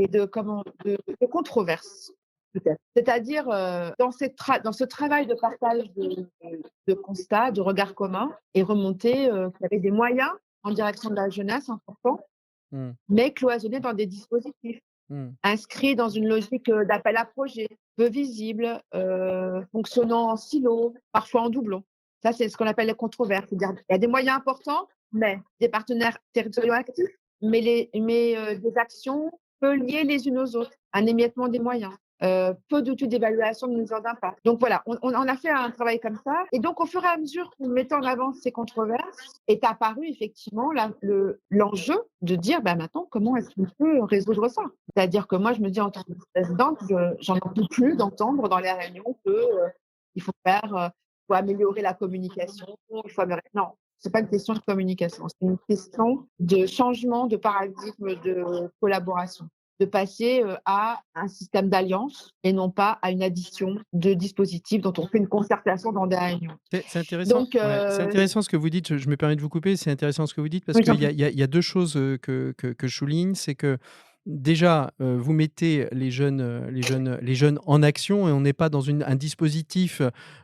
Speaker 7: de controverses, peut-être. C'est-à-dire, dans ce travail de partage de constats, de regards communs, et remonter qu'il y avait des moyens en direction de la jeunesse importants,
Speaker 3: Mmh.
Speaker 7: mais cloisonnés dans des dispositifs
Speaker 3: Mmh.
Speaker 7: inscrits dans une logique d'appel à projet, peu visible, fonctionnant en silo, parfois en doublon. Ça, c'est ce qu'on appelle les controverses. C'est-à-dire il y a des moyens importants, mais des partenaires territoriaux actifs, mais des actions peu liées les unes aux autres, un émiettement des moyens. Peu d'outils d'évaluation de mesures d'impact. Donc voilà, on a fait un travail comme ça. Et donc, au fur et à mesure qu'on mettait en avant ces controverses, est apparu effectivement l'enjeu de dire maintenant, comment est-ce qu'on peut résoudre ça? C'est-à-dire que moi, je me dis en tant que présidente, j'en peux plus d'entendre dans les réunions que il faut améliorer la communication, il faut améliorer. Non, c'est pas une question de communication, c'est une question de changement de paradigme de collaboration, de passer à un système d'alliance et non pas à une addition de dispositifs dont on fait une concertation dans des réunions.
Speaker 3: C'est intéressant,
Speaker 7: Donc,
Speaker 3: ouais, c'est intéressant ce que vous dites. Je me permets de vous couper, c'est intéressant ce que vous dites parce
Speaker 7: oui,
Speaker 3: qu'il y a 2 choses, que je souligne. C'est que déjà, vous mettez les jeunes en action et on n'est pas dans un dispositif,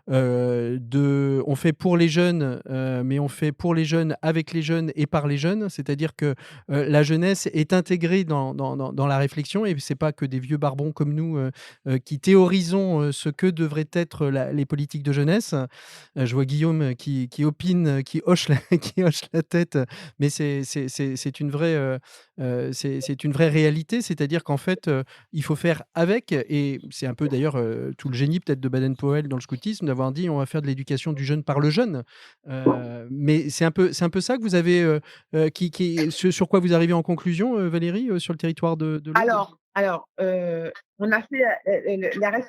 Speaker 3: on fait pour les jeunes, mais on fait pour les jeunes, avec les jeunes et par les jeunes. C'est-à-dire que, la jeunesse est intégrée dans la réflexion et c'est pas que des vieux barbons comme nous, qui théorisons, ce que devraient être les politiques de jeunesse. Je vois Guillaume qui opine, qui hoche la qui hoche la tête, mais c'est une vraie, c'est une vraie réalité. C'est-à-dire qu'en fait, il faut faire avec et c'est un peu d'ailleurs, tout le génie peut-être de Baden-Powell dans le scoutisme d'avoir dit: «On va faire de l'éducation du jeune par le jeune». Mais c'est un peu ça que vous avez, sur quoi vous arrivez en conclusion, Valérie, sur le territoire de l'Aude?
Speaker 7: On a fait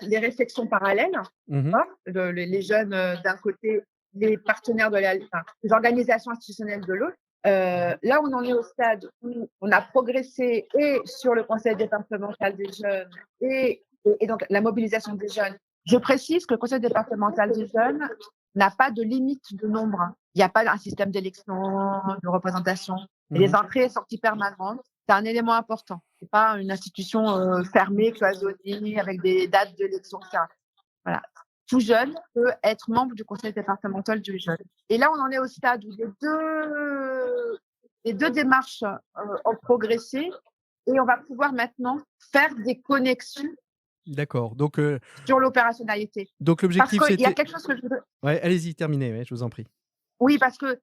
Speaker 7: les réflexions parallèles,
Speaker 3: Mmh.
Speaker 7: hein, les jeunes d'un côté, les partenaires les organisations institutionnelles de l'autre. Là, on en est au stade où on a progressé et sur le conseil départemental des jeunes et donc la mobilisation des jeunes. Je précise que le conseil départemental des jeunes n'a pas de limite de nombre. Il n'y a pas un système d'élection, de représentation. Et les entrées et sorties permanentes, c'est un élément important. C'est pas une institution fermée, cloisonnée, avec des dates d'élection, etc. Voilà. Tout jeune peut être membre du conseil départemental du jeune. Et là, on en est au stade où les deux démarches ont progressé et on va pouvoir maintenant faire des connexions
Speaker 3: D'accord.
Speaker 7: sur l'opérationnalité.
Speaker 3: Donc
Speaker 7: Parce
Speaker 3: l'objectif,
Speaker 7: qu'il y a
Speaker 3: c'était...
Speaker 7: quelque chose que je voudrais...
Speaker 3: Ouais, allez-y, terminez, ouais, je vous en prie.
Speaker 7: Oui, parce que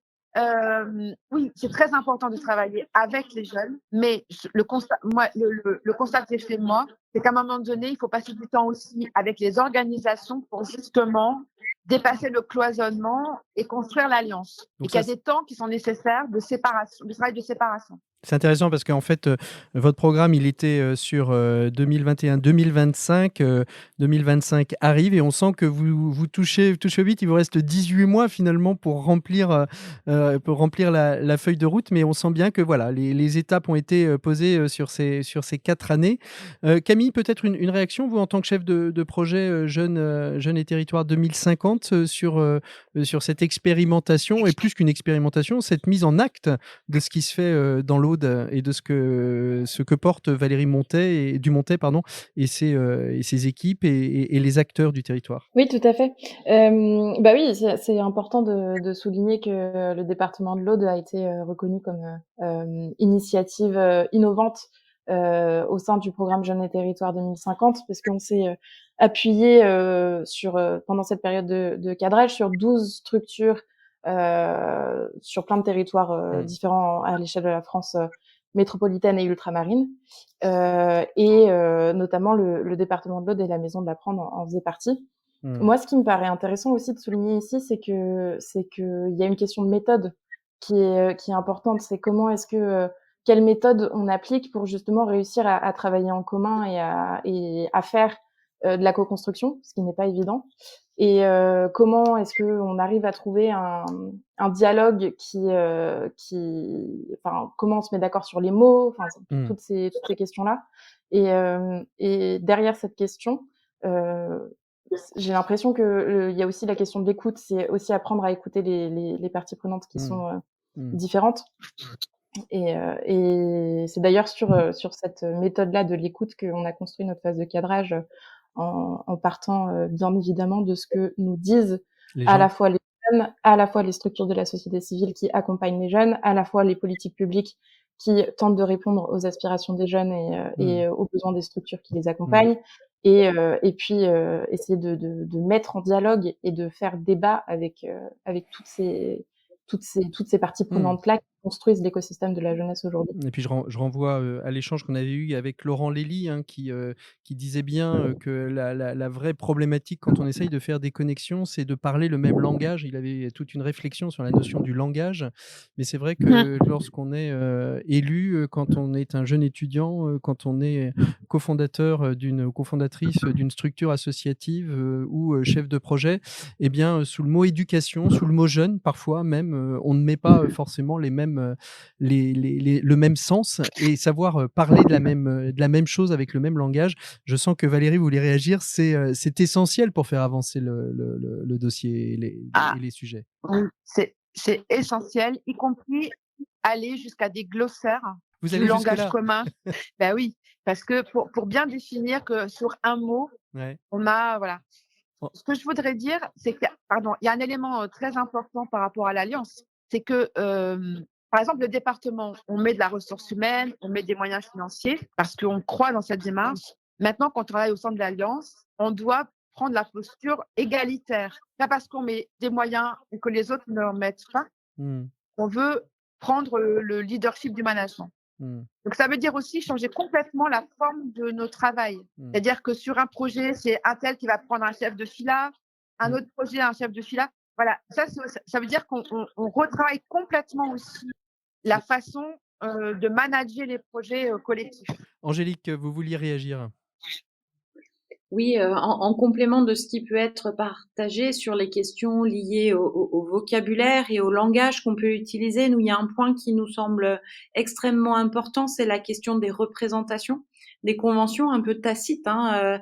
Speaker 7: oui, c'est très important de travailler avec les jeunes, mais le constat que j'ai fait moi, c'est qu'à un moment donné, il faut passer du temps aussi avec les organisations pour justement dépasser le cloisonnement et construire l'alliance. Et
Speaker 3: Donc
Speaker 7: qu'il y
Speaker 3: ça,
Speaker 7: a des temps qui sont nécessaires de séparation, de travail de séparation.
Speaker 3: c'est intéressant parce qu'en fait, votre programme, il était sur 2021-2025. 2025 arrive et on sent que vous touchez vite. Il vous reste 18 mois finalement pour remplir la feuille de route. Mais on sent bien que voilà, les étapes ont été posées sur ces 4 années. Camille, peut-être une réaction, vous en tant que chef de projet Jeunes et Territoires 2050, sur cette expérimentation, et plus qu'une expérimentation, cette mise en acte de ce qui se fait dans l'Aude et de ce que porte Valérie Dumontet et ses équipes et les acteurs du territoire.
Speaker 4: Oui, tout à fait. Bah oui, c'est important de souligner que le département de l'Aude a été reconnu comme initiative innovante au sein du programme Jeunes et Territoires 2050, parce qu'on s'est appuyé pendant cette période de cadrage sur 12 structures sur plein de territoires différents à l'échelle de la France métropolitaine et ultramarine, et notamment le département de l'Aude et la Maison de l'Apprendre en faisaient partie. Moi, ce qui me paraît intéressant aussi de souligner ici, c'est qu'il y a une question de méthode qui est importante. C'est comment est-ce que quelle méthode on applique pour justement réussir à travailler en commun et à faire de la co-construction, ce qui n'est pas évident. Et comment est-ce qu'on arrive à trouver un dialogue enfin, comment on se met d'accord sur les mots, enfin, toutes ces questions-là. Et derrière cette question, j'ai l'impression que il y a aussi la question de l'écoute. C'est aussi apprendre à écouter les parties prenantes qui sont différentes. Et c'est d'ailleurs sur cette méthode-là de l'écoute qu'on a construit notre phase de cadrage en partant bien évidemment de ce que nous disent à la fois les jeunes, à la fois les structures de la société civile qui accompagnent les jeunes, à la fois les politiques publiques qui tentent de répondre aux aspirations des jeunes et aux besoins des structures qui les accompagnent. Et puis essayer de mettre en dialogue et de faire débat avec toutes ces parties prenantes-là qui construisent l'écosystème de la jeunesse aujourd'hui.
Speaker 3: Et puis je renvoie à l'échange qu'on avait eu avec Laurent Lély, qui disait bien que la vraie problématique quand on essaye de faire des connexions, c'est de parler le même langage. Il avait toute une réflexion sur la notion du langage. Mais c'est vrai que lorsqu'on est élu, quand on est un jeune étudiant, quand on est cofondatrice d'une structure associative ou chef de projet, eh bien, sous le mot éducation, sous le mot jeune, parfois même, on ne met pas forcément le même sens et savoir parler de la même chose avec le même langage. Je sens que Valérie voulait réagir. C'est essentiel pour faire avancer le dossier et les sujets.
Speaker 7: C'est essentiel, y compris aller jusqu'à des glossaires
Speaker 3: Vous
Speaker 7: du
Speaker 3: allez
Speaker 7: langage commun. Ben oui, parce que pour bien définir que sur un mot, on a voilà. Ce que je voudrais dire, c'est qu'il y a un élément très important par rapport à l'Alliance, c'est que par exemple, le département, on met de la ressource humaine, on met des moyens financiers parce qu'on croit dans cette démarche. Maintenant, quand on travaille au sein de l'Alliance, on doit prendre la posture égalitaire. Pas parce qu'on met des moyens et que les autres ne en mettent pas, on veut prendre le leadership du management. Donc, ça veut dire aussi changer complètement la forme de nos travail. C'est-à-dire que sur un projet, c'est un tel qui va prendre un chef de fila, un autre projet, un chef de fila. Voilà, ça veut dire qu'on retravaille complètement aussi la façon de manager les projets collectifs.
Speaker 3: Angélique, vous vouliez réagir?
Speaker 5: Oui, en complément de ce qui peut être partagé sur les questions liées au vocabulaire et au langage qu'on peut utiliser, nous, il y a un point qui nous semble extrêmement important, c'est la question des représentations, des conventions un peu tacites, hein,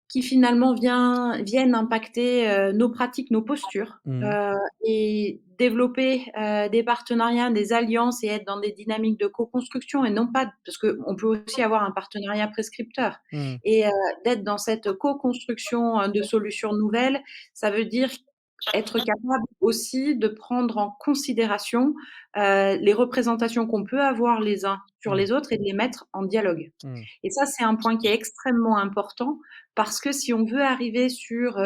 Speaker 5: qui finalement viennent impacter nos pratiques, nos postures,
Speaker 3: Mmh.
Speaker 5: et développer des partenariats, des alliances et être dans des dynamiques de co-construction et non pas parce qu'on peut aussi avoir un partenariat prescripteur
Speaker 3: Mmh.
Speaker 5: et d'être dans cette co-construction de solutions nouvelles, ça veut dire être capable aussi de prendre en considération les représentations qu'on peut avoir les uns sur
Speaker 3: Mmh.
Speaker 5: les autres et de les mettre en dialogue.
Speaker 3: Mmh.
Speaker 5: Et ça, c'est un point qui est extrêmement important parce que si on veut arriver sur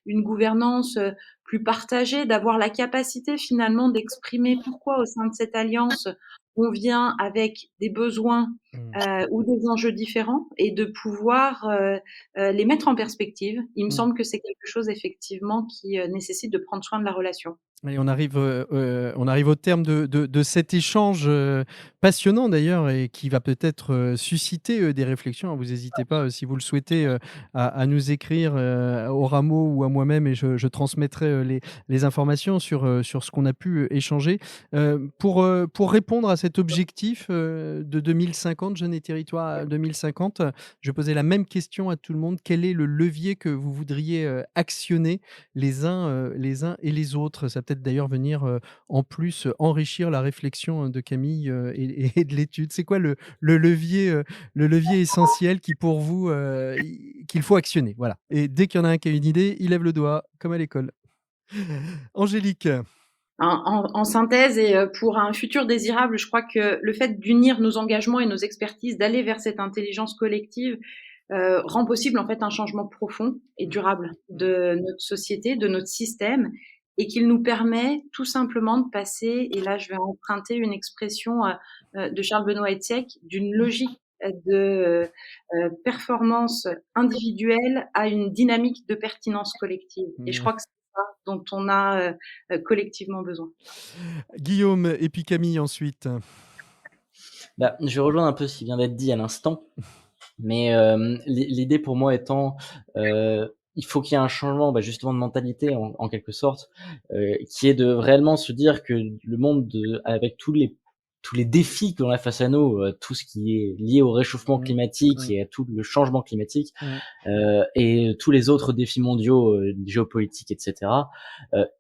Speaker 5: une gouvernance plus partagée, d'avoir la capacité finalement d'exprimer pourquoi au sein de cette alliance, on vient avec des besoins
Speaker 3: Mmh.
Speaker 5: ou des enjeux différents et de pouvoir les mettre en perspective. Il me
Speaker 3: Mmh.
Speaker 5: semble que c'est quelque chose effectivement qui nécessite de prendre soin de la relation.
Speaker 3: Et on arrive au terme de cet échange, passionnant d'ailleurs et qui va peut-être, susciter, des réflexions. Vous hésitez pas, si vous le souhaitez, à nous écrire, au Rameau ou à moi-même et je transmettrai, les informations sur ce qu'on a pu, échanger. Pour répondre à cet objectif, de 2050, Jeunes et territoires 2050, je posais la même question à tout le monde. Quel est le levier que vous voudriez, actionner les uns et les autres? Ça peut-être d'ailleurs venir, en plus, enrichir la réflexion, de Camille, et de l'étude. C'est quoi le levier essentiel qui pour vous, qu'il faut actionner? Voilà, et dès qu'il y en a un qui a une idée, il lève le doigt, comme à l'école. Angélique?
Speaker 5: En synthèse et pour un futur désirable, je crois que le fait d'unir nos engagements et nos expertises, d'aller vers cette intelligence collective, rend possible en fait un changement profond et durable de notre société, de notre système et qu'il nous permet tout simplement de passer et là je vais emprunter une expression, de Charles Benoît Etienne, d'une logique, de, performance individuelle à une dynamique de pertinence collective et je
Speaker 3: Mmh.
Speaker 5: crois que c'est ça dont on a, collectivement besoin.
Speaker 3: Guillaume et puis Camille ensuite.
Speaker 6: Bah, je vais rejoindre un peu ce qui vient d'être dit à l'instant, mais l'idée pour moi étant, il faut qu'il y ait un changement, bah, justement de mentalité en quelque sorte, qui est de réellement se dire que le monde avec tous les défis que l'on a face à nous, tout ce qui est lié au réchauffement
Speaker 3: Mmh.
Speaker 6: climatique
Speaker 3: Mmh.
Speaker 6: et à tout le changement climatique,
Speaker 3: Mmh.
Speaker 6: et tous les autres défis mondiaux, géopolitiques, etc.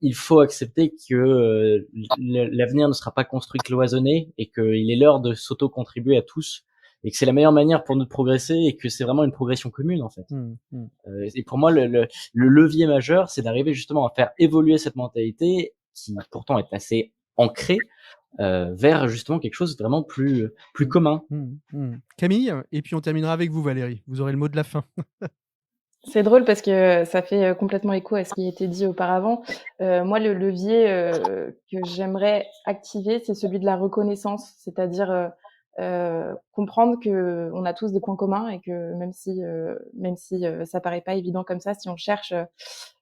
Speaker 6: Il faut accepter que l'avenir ne sera pas construit cloisonné et qu'il est l'heure de s'auto-contribuer à tous et que c'est la meilleure manière pour nous de progresser et que c'est vraiment une progression commune en fait.
Speaker 3: Mmh. Mmh.
Speaker 6: Et pour moi, le levier majeur, c'est d'arriver justement à faire évoluer cette mentalité qui pourtant est assez ancrée vers justement quelque chose de vraiment plus commun.
Speaker 3: Mmh. Mmh. Camille et puis on terminera avec vous Valérie. Vous aurez le mot de la fin.
Speaker 4: C'est drôle parce que ça fait, complètement écho à ce qui a été dit auparavant. Moi, le levier, que j'aimerais activer, c'est celui de la reconnaissance. C'est-à-dire, comprendre qu'on a tous des points communs et que même si ça paraît pas évident comme ça, si on cherche,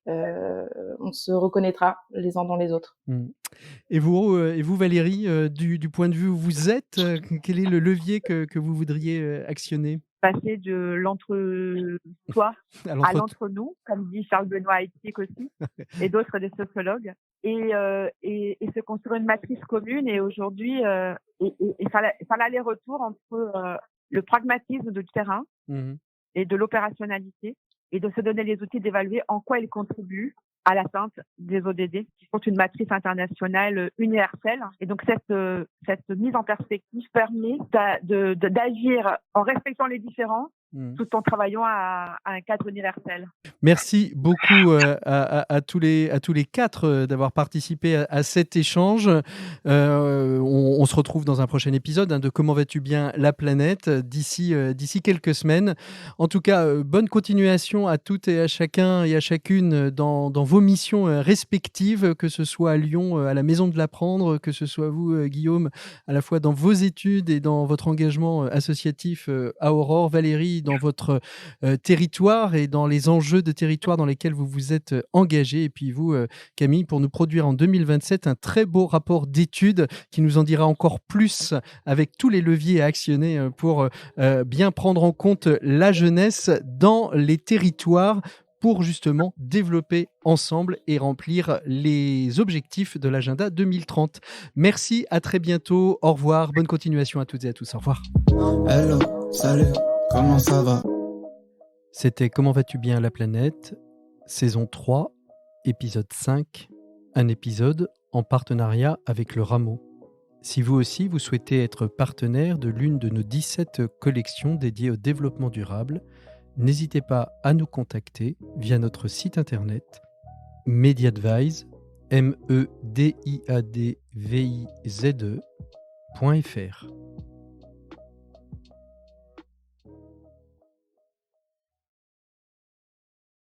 Speaker 4: on se reconnaîtra les uns dans les autres.
Speaker 3: Mmh. Et vous Valérie, du point de vue où vous êtes, quel est le levier que vous voudriez, actionner?
Speaker 7: Passer de l'entre-soi
Speaker 3: À
Speaker 7: à
Speaker 3: l'entre
Speaker 7: l'entre-nous, comme dit Charles Benoît Etienne aussi, et d'autres des sociologues, et se construire une matrice commune. Et aujourd'hui, et faire l'aller-retour entre le pragmatisme du terrain
Speaker 3: Mmh.
Speaker 7: et de l'opérationnalité, et de se donner les outils d'évaluer en quoi ils contribuent à l'atteinte des ODD, qui sont une matrice internationale universelle. Et donc cette mise en perspective permet d'agir en respectant les différences,
Speaker 3: Mmh.
Speaker 7: tout en travaillant à un cadre universel.
Speaker 3: Merci beaucoup, à tous les 4, d'avoir participé à cet échange. On se retrouve dans un prochain épisode, hein, de Comment vas-tu bien la planète, d'ici quelques semaines. En tout cas, bonne continuation à toutes et à chacun et à chacune, dans vos missions, respectives, que ce soit à Lyon, à la Maison de l'Apprendre, que ce soit vous, Guillaume, à la fois dans vos études et dans votre engagement, associatif, à Aurore, Valérie aussi dans votre territoire et dans les enjeux de territoire dans lesquels vous vous êtes engagé. Et puis vous, Camille, pour nous produire en 2027 un très beau rapport d'études qui nous en dira encore plus avec tous les leviers à actionner pour bien prendre en compte la jeunesse dans les territoires pour justement développer ensemble et remplir les objectifs de l'agenda 2030. Merci, à très bientôt. Au revoir. Bonne continuation à toutes et à tous. Au revoir.
Speaker 1: Hello, salut, comment ça va?
Speaker 3: C'était Comment vas-tu bien la planète, saison 3, épisode 5, un épisode en partenariat avec le Rameau. Si vous aussi, vous souhaitez être partenaire de l'une de nos 17 collections dédiées au développement durable, n'hésitez pas à nous contacter via notre site internet Mediadvise, mediadvize.fr.